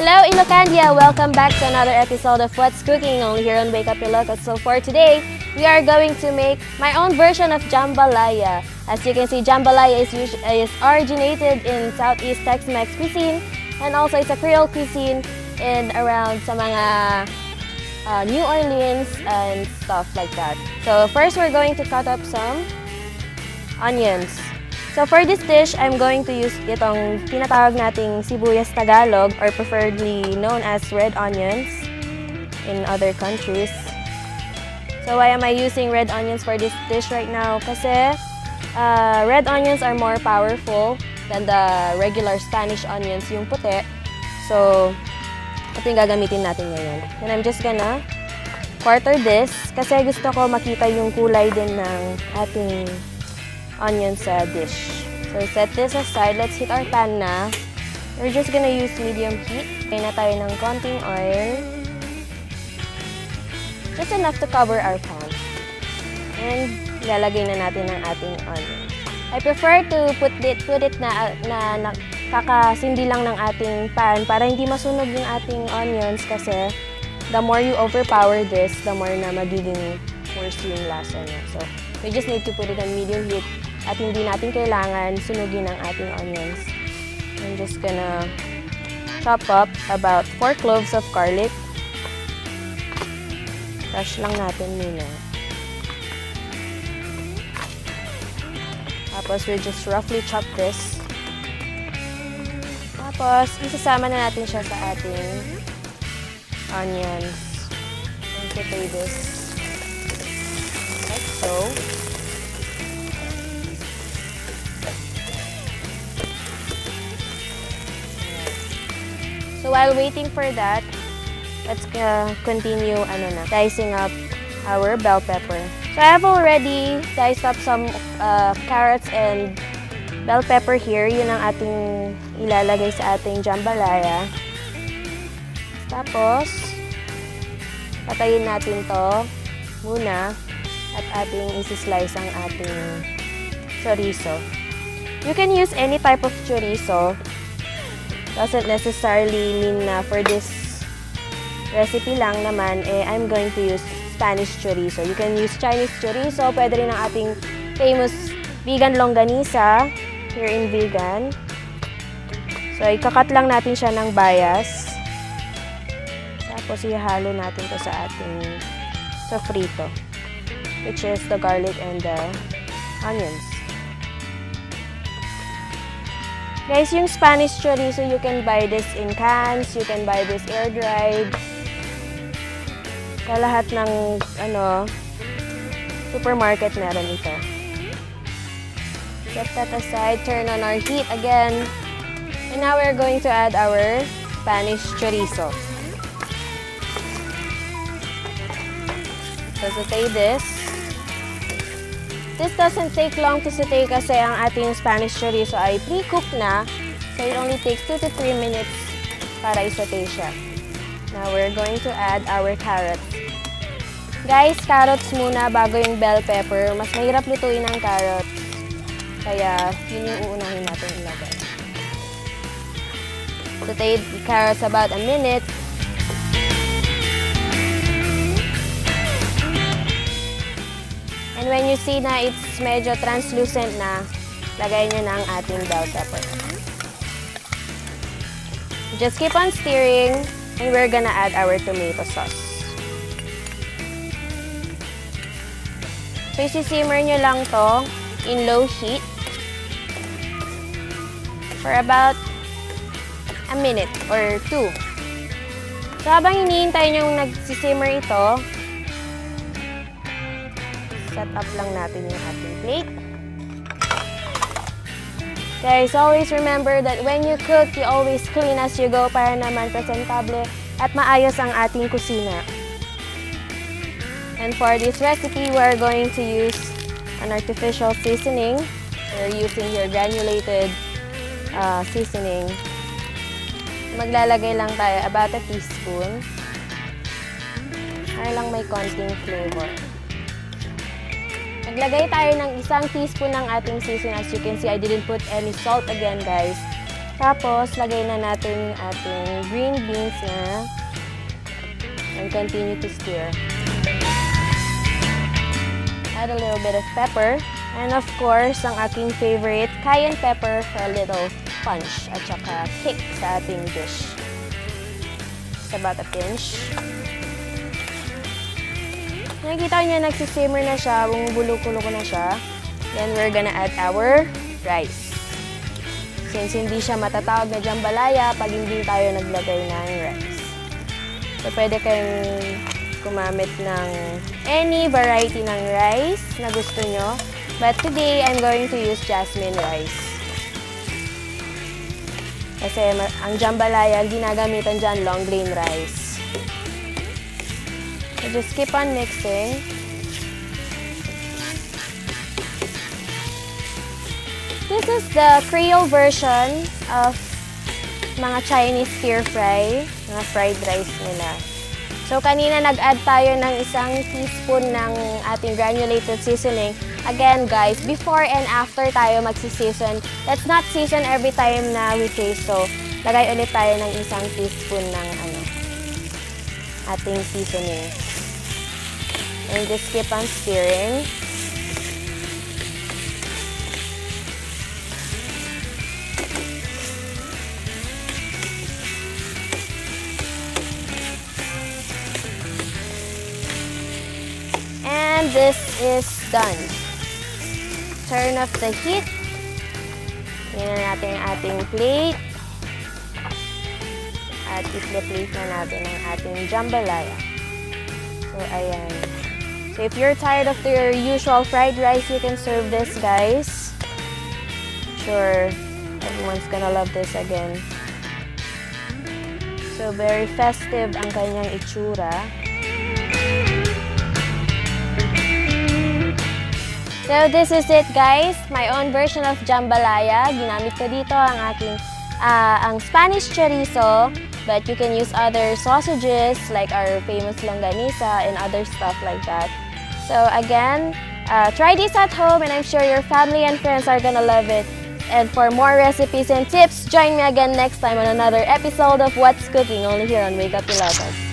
Hello Ilocandia! Welcome back to another episode of What's Cooking only here on Wake Up Ilocos. So for today, we are going to make my own version of jambalaya. As you can see, jambalaya is originated in Southeast Tex-Mex cuisine, and also it's a Creole cuisine in around sa mga New Orleans and stuff like that. So first, we're going to cut up some onions. So for this dish, I'm going to use itong tinatawag nating sibuyas Tagalog, or preferably known as red onions in other countries. So why am I using red onions for this dish right now? Kasi red onions are more powerful than the regular Spanish onions, yung puti. So ito yung gagamitin natin ngayon. And I'm just gonna quarter this kasi gusto ko makita yung kulay din ng ating onion sa dish. So set this aside. Let's heat our pan na. We're just gonna use medium heat. Kaya na tayo ng konting oil. Just enough to cover our pan. And ilalagay na natin ang ating onion. I prefer to put it na kakasindi lang ng ating pan para hindi masunog yung ating onions, kasi the more you overpower this, the more na magiging worse yung lasa niya. So we just need to put it on medium heat at hindi natin kailangan sunugin ang ating onions. I'm just gonna chop up about 4 cloves of garlic. Crush lang natin muna. Tapos we just roughly chop this. Tapos isasama na natin siya sa ating onions. And saute this like so. So while waiting for that, let's continue dicing up our bell pepper. So I have already diced up some carrots and bell pepper here. Yun ang ating ilalagay sa ating jambalaya. Tapos, patayin natin to muna at ating isi-slice ang ating chorizo. You can use any type of chorizo. Doesn't necessarily mean na for this recipe lang naman, I'm going to use Spanish chorizo. You can use Chinese chorizo. Pwede rin ang ating famous vegan longganisa here in Vegan. So, ikakat lang natin siya ng bias. Tapos, ihalo natin to sa ating sofrito, which is the garlic and the onions. Guys, yung Spanish chorizo, you can buy this in cans, you can buy this air-dried. Sa lahat ng supermarket meron ito. Set that aside, turn on our heat again. And now we're going to add our Spanish chorizo. So saute this. This doesn't take long to saute kasi ang ating Spanish chorizo ay pre-cooked na. So it only takes 2 to 3 minutes para isaute siya. Now we're going to add our carrots. Guys, carrots muna bago yung bell pepper. Mas mahirap lutuin ang carrots. Kaya yun yung uunahin natin ilagay. Saute the carrots about a minute. And when you see na it's medyo translucent na, lagay nyo na ang ating bell pepper. Just keep on stirring, and we're gonna add our tomato sauce. So, isisimmer nyo lang to in low heat for about a minute or 2. So, habang hinihintay nyo nagsisimmer ito, set up lang natin yung ating plate. Guys, always remember that when you cook, you always clean as you go para naman presentable at maayos ang ating kusina. And for this recipe, we're going to use an artificial seasoning. We're using here granulated seasoning. Maglalagay lang tayo about a teaspoon para lang may konting flavor. Maglagay tayo ng 1 teaspoon ng ating seasoning. As you can see, I didn't put any salt again, guys. Tapos, lagay na natin yung ating green beans na and continue to stir. Add a little bit of pepper. And of course, ang aking favorite, cayenne pepper for a little punch at saka kick sa ating dish. It's about a pinch. Nakikita nyo, nagsisimmer na siya, bumubulo-kulo ko na siya. Then we're gonna add our rice. Since hindi siya matatawag na jambalaya pag hindi tayo naglagay ng rice. So pwede kayong gumamit ng any variety ng rice na gusto nyo. But today, I'm going to use jasmine rice. Kasi ang jambalaya, ginagamitan dyan long grain rice. So just keep on mixing. This is the Creole version of mga Chinese stir-fry, mga fried rice nila. So kanina nag-add tayo ng 1 teaspoon ng ating granulated seasoning. Again guys, before and after tayo magsiseason, let's not season every time na we taste. So, lagay ulit tayo ng 1 teaspoon ng ating seasoning. And just keep on stirring. And this is done. Turn off the heat. Tingnan natin ang ating plate. At i-plate na natin ang ating jambalaya. So, ayan. So, if you're tired of your usual fried rice, you can serve this, guys. Sure, everyone's gonna love this again. So, very festive ang kanyang itsura. So, this is it guys. My own version of jambalaya. Ginamit ko dito ang aking ang Spanish chorizo. But you can use other sausages like our famous longanisa and other stuff like that. So, again, try this at home and I'm sure your family and friends are gonna love it. And for more recipes and tips, join me again next time on another episode of What's Cooking, only here on Wake Up Ilocos.